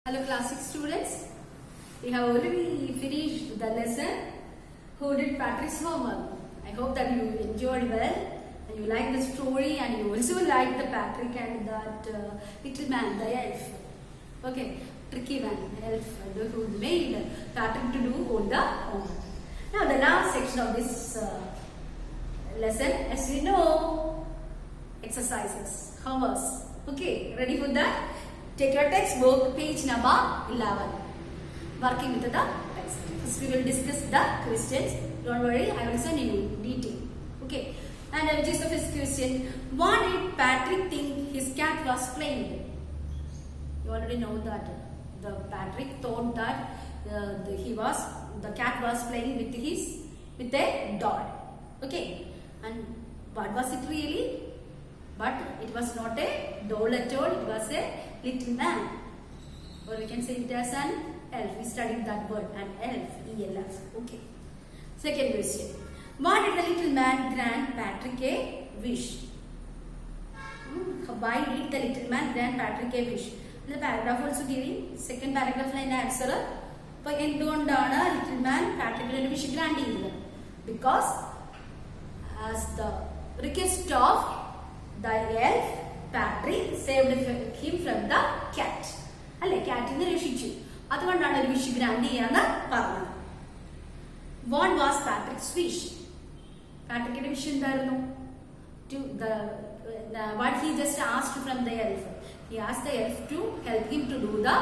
Hello classic students, we have already finished the lesson Who Did Patrick's Homework. I hope that you enjoyed well and you like the story and you also like the Patrick and that little man, the elf. Okay, tricky man, elf who made Patrick to do all the homework. Now the last section of this lesson, as you know, exercises, homeworks. Okay, ready for that? Take your textbook, page number 11. Working with the text. First we will discuss the questions. Don't worry, I will send you in detail. Okay. And which is the first question? What did Patrick think his cat was playing with? You already know that the Patrick thought that the cat was playing with a doll. Okay. And what was it really? But it was not a doll at all, it was a little man. Or we can say it as an elf. We studied that word, an elf, E-L-F. Okay. Second question. Why did the little man grant Patrick a wish? Why did the little man grant Patrick a wish? The paragraph also giving. Second paragraph line answer. But എന്തുകൊണ്ടാണ് little man Patrick a wish grant ചെയ്തത്? Because as the request of the elf, Patrick saved him from the cat. അല്ലെ കാറ്റിനെ രക്ഷിച്ചു. അതുകൊണ്ടാണ് ഒരു wish grand ചെയ്യാന്ന് പറഞ്ഞത്. What was Patrick's wish? പാട്രിക്കിന്റെ വിഷ് എന്തായിരുന്നു? What he just asked from the elf. He asked the elf to help him to do the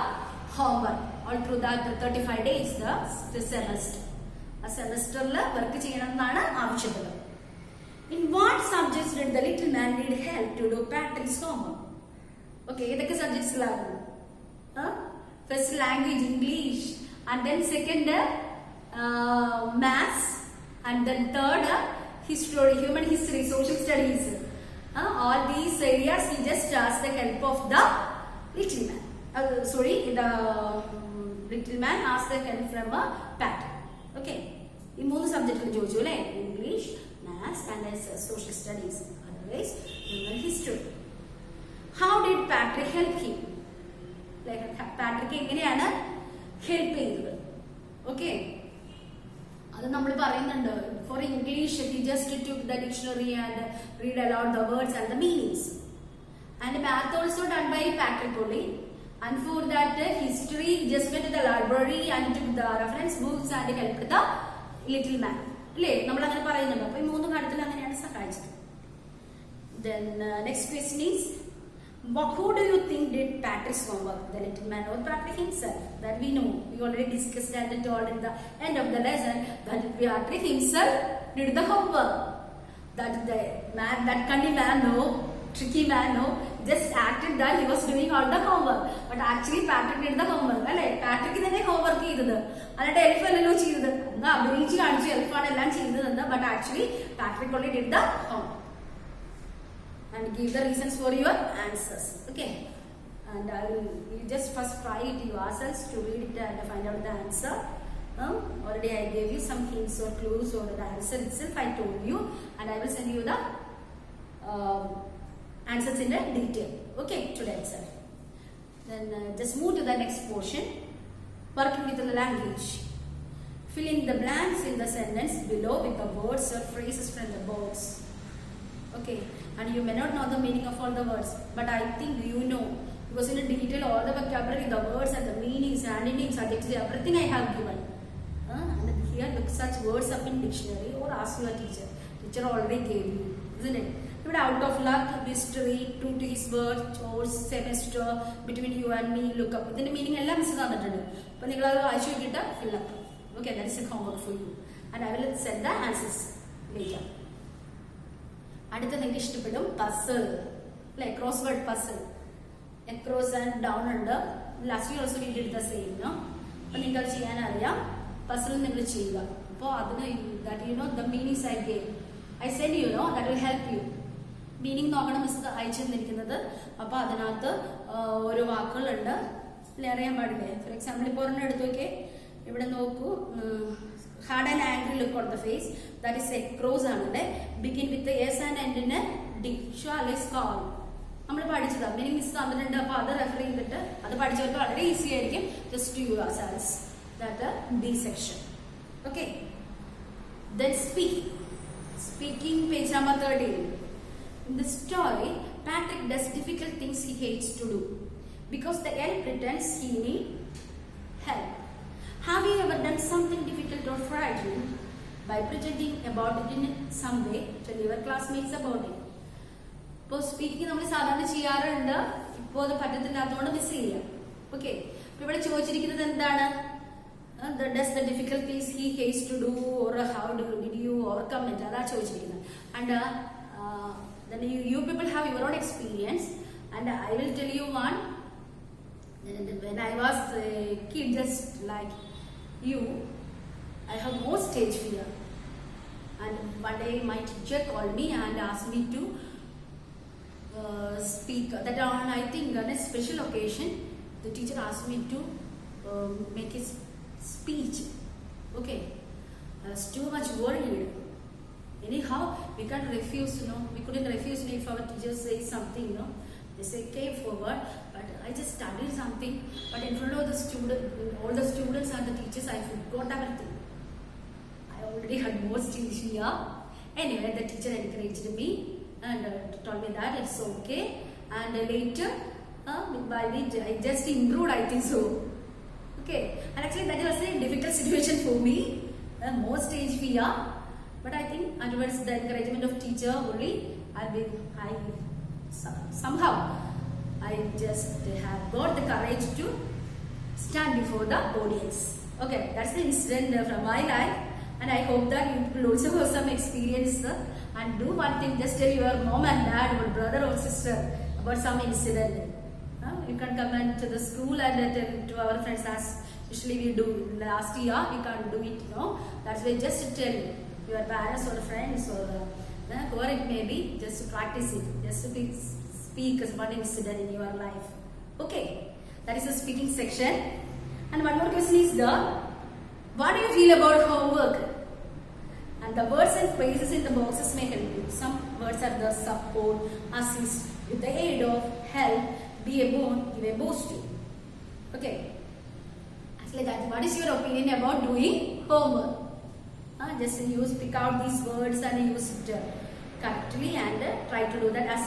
homework all through the 35 days, the semester. ആ സെമസ്റ്ററിൽ work ചെയ്യണം എന്നാണ് ആവശ്യപ്പെട്ടത്. In what subjects did the little man need help to do Patrick's homework? Okay, ഏതൊക്കെ സബ്ജക്ട്സിലായിരുന്നു? First language, English, and then second maths, and then third history, human history, social studies. All these areas he just asked the help of the little man. The little man asked the help from Patrick. Okay, ഈ മൂന്ന് സബ്ജക്റ്റുകൾ ചോദിച്ചു അല്ലേ? English, maths and social studies, otherwise human history. How did Patrick help him? Like Patrick എങ്ങനെയാണ് help ചെയ്തത്? Okay, അത് നമ്മൾ പറയുന്നുണ്ട്. For English he just took the dictionary and read aloud the words and the meanings. And math also done by Patrick only. And for that history he just went to the library and took the reference books and helped the little man. അല്ലേ, നമ്മൾ അങ്ങനെ പറയുന്നുണ്ട്. അപ്പൊ ഈ മൂന്ന് കാര്യത്തിൽ അങ്ങനെയാണ് സഹായിച്ചത്. Then next question is, who do you think did Patrick's homework? The little man or Patrick himself? That we know. We already discussed and told in the end of the lesson that Patrick himself did the homework. That the man, that cunning man, tricky man, just acted that he was doing all the homework. But actually Patrick did the homework. അല്ലേ, Patrick തന്നെ homework ചെയ്തത്. അല്ലാണ്ട് എൽഫ് അല്ലല്ലോ ചെയ്തത്. എന്നാ അഭിനയിച്ച് കാണിച്ചു എൽഫാണ് എല്ലാം ചെയ്തതെന്ന്. But actually Patrick only did the homework. And give the reasons for your answers. Okay. And you just first try it yourselves to read it and find out the answer. Already I gave you some hints or clues or the answer itself I told you. And I will send you the answers in detail. Okay, today itself. Then just move to the next portion. Working with the language. Fill in the blanks in the sentence below with the words or phrases from the box. Okay, and you may not know the meaning of all the words, but I think you know, because in detail all the vocabulary, the words and the meanings, antonyms, adjectives, everything I have given. And here look such words up in dictionary or ask your teacher. Teacher already gave you, isn't it? But out of luck, mystery, true to his word, chores, semester, between you and me, look up. Then the meaning എല്ലാം miss തന്നിട്ടുണ്ട്. അപ്പോൾ നിങ്ങൾ അത് വായിച്ചു നോക്കിയിട്ട് fill up. Okay, that is a homework for you. And I will send the answers later. അടുത്ത നിങ്ങൾക്ക് ഇഷ്ടപ്പെടും പസിൽ അല്ലെ, cross word puzzle. Across and down ഉണ്ട്. Last you also did the same. അപ്പൊ നിങ്ങൾക്ക് അത് ചെയ്യാൻ അറിയാം. പസിൽ നിങ്ങൾ ചെയ്യുക. അപ്പോൾ അതിന് that you know the meanings I gave, I send you know, that will help you. Meaning നോക്കണം മിസ് അയച്ചു തന്നിരിക്കുന്നത്. അപ്പൊ അതിനകത്ത് ഓരോ വാക്കുകളുണ്ട് അല്ലെ, അറിയാൻ പാടില്ലേ. ഫോർ എക്സാമ്പിൾ ഇപ്പോൾ ഒരെണ്ണം എടുത്തു നോക്കിയേ, ഇവിടെ നോക്കൂ. Hard and angry look on the face. That is a cross. Begin with the S and end in a D. Shall is call. നമ്മൾ പഠിച്ചതാണ്, മെനി മിസ് തന്നിട്ടുണ്ട്. അപ്പോൾ അത് റെഫർ ചെയ്തിട്ട് അത് പഠിച്ചവർക്ക് വളരെ ഈസി ആയിരിക്കും. Just you yourselves that B section. Okay, then speaking page number 13. In the story, Patrick does difficult things he hates to do because the elf pretends he needs help. Have you ever done something difficult or frightening by pretending about it in some way? Tell your classmates about it. ഇപ്പോൾ speaking നമ്മൾ സാധാരണ ചെയ്യാറുണ്ട്, ഇപ്പോൾ അത് പറ്റത്തില്ലാത്തതുകൊണ്ട് miss ചെയ്യാം. Okay, ഇപ്പോൾ ഇവിടെ ചോദിച്ചിരിക്കുന്നത് എന്താണ്? Does the difficulties he hates to do or how did you overcome it? അതാ ചോദിച്ചിരിക്കുന്നത്. And then you people have your own experience, and I will tell you one. When I was a kid just like you, I have more stage fear, and one day my teacher called me and asked me to speak. That on, I think, on a special occasion, the teacher asked me to make his speech. Okay, I was too much worried. Anyhow, we can't refuse, we couldn't refuse if our teacher says something, they say came forward, but I just studied something, but in front of all the students and the teachers, I forgot everything. I already had more stage fear. Anyway, the teacher encouraged me and told me that it's okay, and later by which I just improved, I think so. Okay, and actually that was a difficult situation for me, more stage fear, but I think towards the encouragement of teacher only, somehow I just have got the courage to stand before the audience. Okay, that's the incident from my life, and I hope that you will also have some experience, and do one thing, just tell your mom and dad or brother or sister about some incident. You can come to the school and tell to our friends, as usually we do last year. We can't do it, that's why just tell your parents or friends or whoever it may be, just to practice it, just to speak as one incident in your life. Okay, that is the speaking section. And one more question is what do you feel about homework? And the words and phrases in the boxes may help you. Some words are the support, assist, with the aid of, help, be a boon, give a boost to. Okay, actually that, what is your opinion about doing homework? Just pick out these words and use it correctly and try to do that as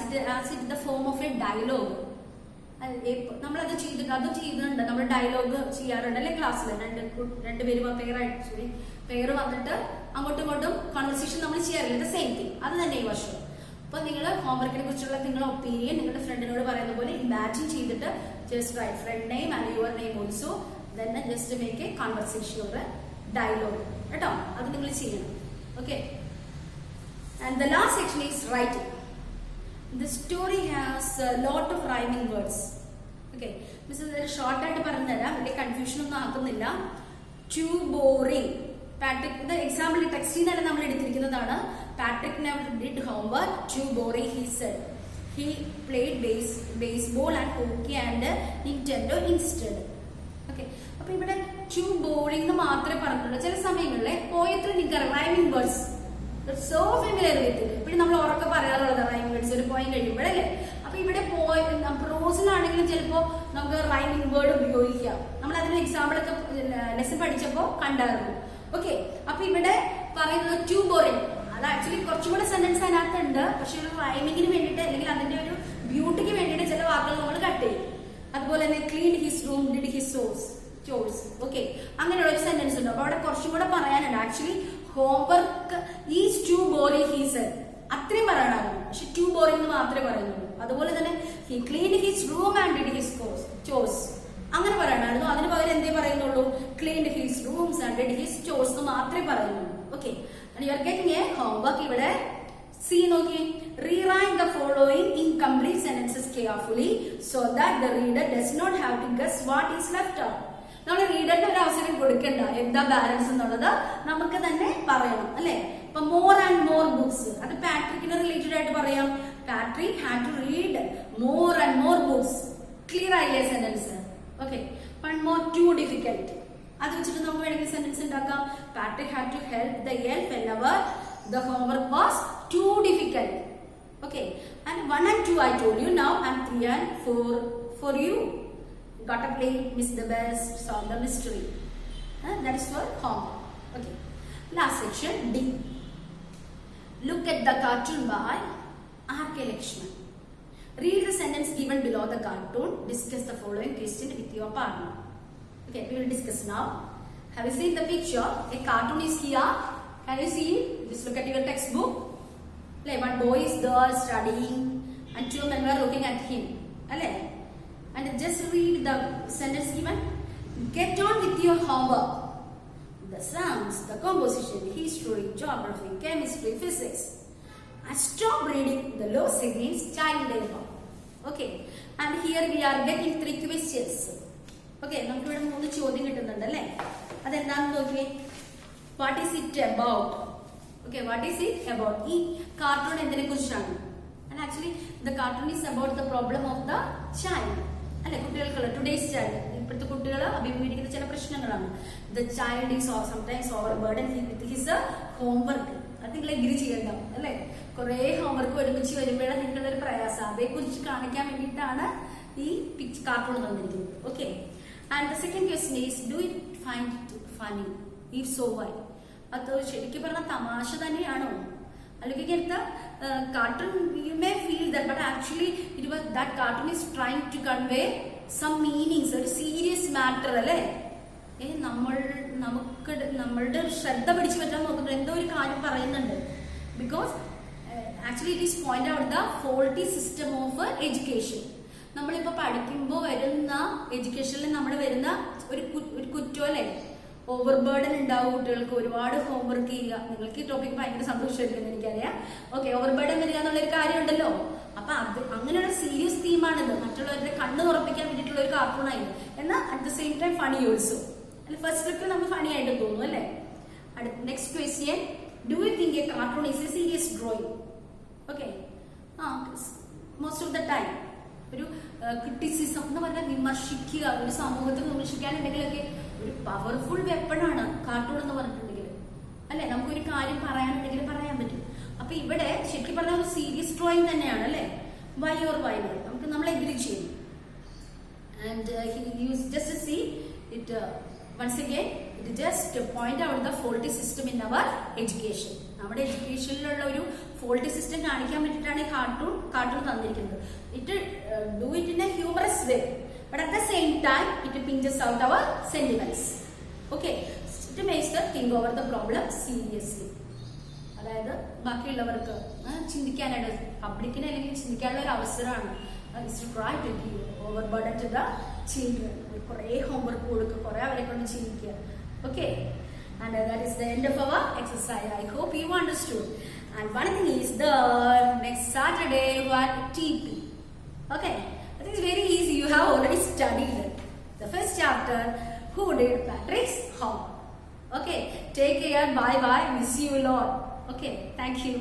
it in the form of a dialogue. നമ്മളത് ചെയ്യുന്നുണ്ട്, നമ്മൾ dialogue ചെയ്യാറുണ്ട് അല്ലെ ക്ലാസ്സിൽ. രണ്ടുപേരും pair വന്നിട്ട് അങ്ങോട്ടും ഇങ്ങോട്ടും കോൺവെർസേഷൻ നമ്മൾ ചെയ്യാറില്ല. സെയിം തിങ്, അത് തന്നെ ഈ വർഷം. അപ്പൊ നിങ്ങൾ ഹോംവർക്കിനെ കുറിച്ചുള്ള നിങ്ങളുടെ ഒപ്പീനിയൻ നിങ്ങളുടെ ഫ്രണ്ടിനോട് പറയുന്ന പോലെ ഇമാജിൻ ചെയ്തിട്ട് just write friend name and your name also, then just make a conversation or a dialogue. കേട്ടോ, അത് നിങ്ങൾ ചെയ്യണം. Okay, and the last section is writing. The story has a lot of rhyming words. Okay, miss short ആയിട്ട് പറഞ്ഞു തരാം, വലിയ confusion ഒന്നും ആക്കുന്നില്ല. Too boring. Patrick, ഇത് എക്സാമ്പിൾ ടെക്സ്റ്റിൽ തന്നെ നമ്മൾ എടുത്തിരിക്കുന്നതാണ്. Patrick never did homework. Too boring, he said. He played baseball and hockey and Nintendo instead. Okay, അപ്പൊ ഇവിടെ ടു ബോറിംഗ് എന്ന് മാത്രമേ പറഞ്ഞിട്ടുള്ളൂ. ചില സമയങ്ങളിലെ പോയത്തിൽ നിങ്ങൾക്ക് rhyming words so familiar with it. ഇപ്പം നമ്മൾ ഉറക്കെ പറയാറുള്ളത് റൈമിംഗ് വേർഡ്സ് ഒരു പോയിന്റ് കഴിയുമ്പോഴല്ലേ. അപ്പൊ ഇവിടെ പ്രോസിലാണെങ്കിലും ചിലപ്പോൾ നമുക്ക് റൈമിംഗ് വേർഡ് ഉപയോഗിക്കാം. നമ്മൾ അതിന് എക്സാമ്പിൾ ഒക്കെ ലെസൺ പഠിച്ചപ്പോൾ കണ്ടായിരുന്നു. ഓക്കെ, അപ്പൊ ഇവിടെ പറയുന്നത് ടു ബോറിംഗ്, അത് ആക്ച്വലി കുറച്ചും കൂടെ സെന്റൻസ് അതിനകത്തുണ്ട്. പക്ഷെ ഒരു റൈമിങ്ങിന് വേണ്ടിയിട്ട് അല്ലെങ്കിൽ അതിന്റെ ഒരു ബ്യൂട്ടിക്ക് വേണ്ടിയിട്ട് ചില വാക്കുകൾ നമ്മൾ കട്ട് ചെയ്യും. അതുപോലെ തന്നെ clean his room, did his chores. Okay, അങ്ങനെയുള്ള ഒരു സെന്റൻസ് ഉണ്ട്. അപ്പൊ അവിടെ കുറച്ചും കൂടെ പറയാനുണ്ട്. Actually homework is too boring he said, അത്രയും പറയാനാകും. പക്ഷെ ടു ബോറിംഗ് എന്ന് മാത്രമേ പറയുന്നുള്ളൂ. അതുപോലെ തന്നെ he clean his room and did his chores, അങ്ങനെ പറയാനായിരുന്നു. അതിന് പകരം എന്തേ പറയുന്നുള്ളൂ, clean his rooms and did his chores എന്ന് മാത്രമേ പറയുന്നുള്ളൂ. Okay, you are getting a homework. ഇവിടെ സി നോക്കിയേ, rewrite the following incomplete sentences carefully so that the reader does not have to guess what is left out. നമ്മൾ റീഡറിന് ഒരു അവസരം കൊടുക്കണ്ട, എന്താ ബാലൻസ് എന്നുള്ളത് നമുക്ക് തന്നെ പറയണം അല്ലെ. ഇപ്പൊ മോർ ആൻഡ് മോർ ബുക്സ്, അത് പാട്രിക്കിന് റിലേറ്റഡ് ആയിട്ട് പറയാം. Patrick had to read more and more books. Clear ആയില്ലേ sentence? Okay, one more too difficult, അത് വെച്ചിട്ട് നമുക്ക് വേണമെങ്കിൽ സെന്റൻസ് ഉണ്ടാക്കാം. Patrick had to help the elf whenever the homework was too difficult. Okay, And 1 and 2 I told you. Now and 3 and 4 for you. Gotta play Miss the Best, solve the mystery. That is for homework. Okay. Last section D. Look at the cartoon by R.K. Lakshman. Read the sentence given below the cartoon. Discuss the following question with your partner. Okay, we will discuss now. Have you seen the picture? A cartoon is here. Can you see it? Just look at your textbook. Like one boy is there studying and 2 men were looking at him. And just read the sentence given. Get on with your homework. The sums, the composition, history, geography, chemistry, physics. And stop reading the laws against child labor. Okay. And here we are getting 3 questions. Okay. നമുക്ക് ഇവിടെ 3 ചോദ്യം കിട്ടുന്നുണ്ട് അല്ലേ? അതെന്താണെന്ന് നോക്കിയേ. What is it about? Okay. What is it about? ഈ cartoon എന്തിനെ കുറിച്ചാണ്? And actually the cartoon is about the problem of the child. അല്ലെ, കുട്ടികൾക്കുള്ള ടുഡേസ് ചൈൽഡ്, ഇപ്പോഴത്തെ കുട്ടികൾ അഭിമുഖീകരിക്കുന്ന ചില പ്രശ്നങ്ങളാണ്. The child is sometimes over burden with his homework. അത് നിങ്ങൾ എഗ്രി ചെയ്യണ്ടാവും അല്ലെ. കുറെ ഹോംവർക്ക് ഒരുമിച്ച് വരുമ്പോഴാണ് നിങ്ങളൊരു പ്രയാസം. അതേക്കുറിച്ച് കാണിക്കാൻ വേണ്ടിയിട്ടാണ് ഈ കാർട്ടൂൺ തന്നിരിക്കുന്നത്. Okay. And the second question is do it find it funny? If so why? അത് ശരിക്കും പറഞ്ഞാൽ തമാശ തന്നെയാണോ? അല്ലെങ്കിൽ ഇങ്ങനത്തെ cartoon you may feel that, but actually that cartoon is trying to convey some meanings, a serious matter അല്ലേ. നമ്മളുടെ ശ്രദ്ധ പിടിച്ചു പറ്റാൻ നോക്കുന്നുണ്ട്, എന്തോ ഒരു കാര്യം പറയുന്നുണ്ട്. Because actually it is point out the faulty system of education. നമ്മളിപ്പോ പഠിക്കുമ്പോൾ വരുന്ന എഡ്യൂക്കേഷനിൽ നമ്മൾ വരുന്ന ഒരു കുറ്റം അല്ലേ, ഓവർ ബേർഡൻ ഉണ്ടാവും കുട്ടികൾക്ക്, ഒരുപാട് ഹോംവർക്ക് ചെയ്യുക. നിങ്ങൾക്ക് ഈ ടോപ്പിക് ഭയങ്കര സന്തോഷമായിരിക്കും എനിക്കറിയാം. ഓക്കെ, ഓവർ ബേർഡൻ വരിക എന്നുള്ളൊരു കാര്യം ഉണ്ടല്ലോ. അപ്പൊ അത് അങ്ങനെയുള്ള സീരിയസ് തീമാണിത്. മറ്റുള്ളവരുടെ കണ്ണ് തുറപ്പിക്കാൻ വേണ്ടിയിട്ടുള്ള ഒരു കാർട്ടൂണായിരുന്നു, എന്നാൽ at the same time funny also. അല്ലെ, ഫസ്റ്റ് ലുക്കിൽ നമുക്ക് ഫണി ആയിട്ട് തോന്നും അല്ലേ. Next question, do you think A cartoon is A serious drawing? Okay, most of the time ഒരു ക്രിറ്റിസിസം എന്ന് പറഞ്ഞാൽ വിമർശിക്കുക, ഒരു സമൂഹത്തെ വിമർശിക്കാനുണ്ടെങ്കിലൊക്കെ ഒരു പവർഫുൾ വെപ്പണാണ് കാർട്ടൂൺ എന്ന് പറഞ്ഞിട്ടുണ്ടെങ്കിൽ അല്ലെ. നമുക്കൊരു കാര്യം പറയാനുണ്ടെങ്കിൽ പറയാൻ പറ്റും. അപ്പൊ ഇവിടെ ശരിക്കും പറഞ്ഞാൽ ഒരു സീരിയസ് ഡ്രോയിങ് തന്നെയാണ് അല്ലെ. വൈ ഓർ വൈ നോട്ട് നമുക്ക് നമ്മൾ എഗ്രി ചെയ്യും. And just see it once again, it just point out the faulty system in our education. നമ്മുടെ എഡ്യൂക്കേഷനിലുള്ള ഒരു ഫോൾട്ടി സിസ്റ്റം കാണിക്കാൻ വേണ്ടിയിട്ടാണ് ഈ കാർട്ടൂൺ തന്നിരിക്കുന്നത്. It do it in A humorous way, but at the same time it pinches out our sentiments. Okay, it makes us think over the problem seriously. അതായത് ബാക്കിയുള്ളവർക്ക് ചിന്തിക്കാനായിട്ട്, പബ്ലിക്കിന് അല്ലെങ്കിൽ ചിന്തിക്കാനുള്ള ഒരു അവസരമാണ്. Try to give over burden to the children. കുറെ homework കൊടുക്കുക, കുറെ അവരെ കൊണ്ട് ചെയ്യിക്കുക. Okay, and that is the end of our exercise. I hope you understood. And one thing is the next Saturday what TP. Okay, I think it's very easy. You have already studied it. The first chapter, who did Patrick's homework. Okay, take care. Bye bye. Miss you a lot. Okay, thank you.